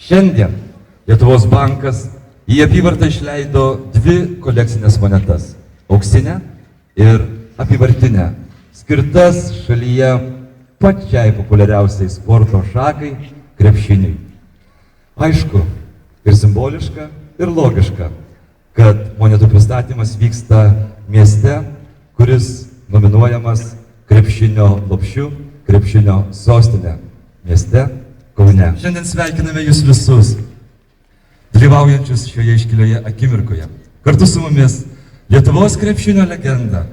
Šiandien Lietuvos bankas į apyvartą išleido 2 kolekcinės monetas – auksinę ir apyvartinę, skirtas šalyje pačiai populiariausiai sporto šakai – krepšiniui. Aišku, ir simboliška, ir logiška, kad monetų pristatymas vyksta mieste, kuris nominuojamas krepšinio lopšiu, krepšinio sostinė mieste Kaune. Šiandien sveikiname jūs visus, dalyvaujančius šioje iškilioje akimirkoje. Kartu su mumis Lietuvos krepšinio legenda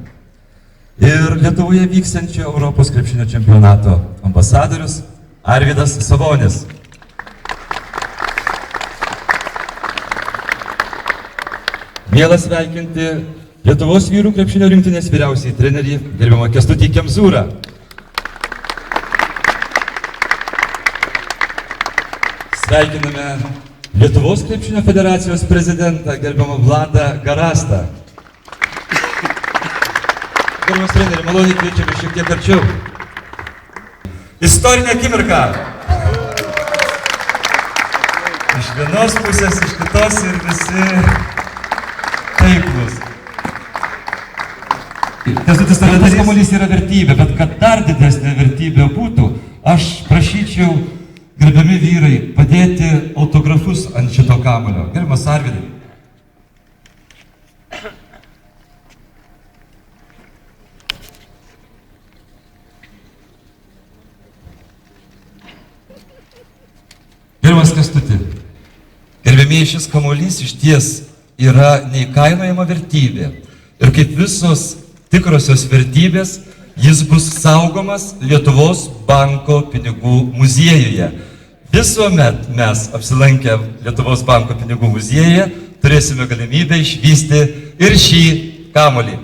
ir Lietuvoje vyksiančio Europos krepšinio čempionato ambasadorius Arvydas Sabonis. Mielas sveikinti Lietuvos vyrų krepšinio rinktinės vyriausiai trenerį gerbiamą Kęstutį Kemzūrą. Sveikiname Lietuvos krepšinio federacijos prezidentą gerbiamą Vladą Garastą. Gerbiamas treneri, maloniai kviečiame šiek tiek arčiau. Istorinė akimirka. Iš vienos pusės, iš kitos ir visi taiklus. Kęstutis, tas kamuolys yra vertybė, bet kad dar didesnė vertybė būtų, aš prašyčiau, gerbiami vyrai, padėti autografus ant šito kamuolio. Gerbiamas Arvydai. Gerbiamas Kęstuti, gerbiamieji, šis kamuolys išties yra neįkainojama vertybė. Ir kaip visos tikrosios vertybės, jis bus saugomas Lietuvos banko pinigų muziejuje. Visuomet mes apsilankę Lietuvos banko pinigų muziejuje turėsime galimybę išvysti ir šį kamuolį.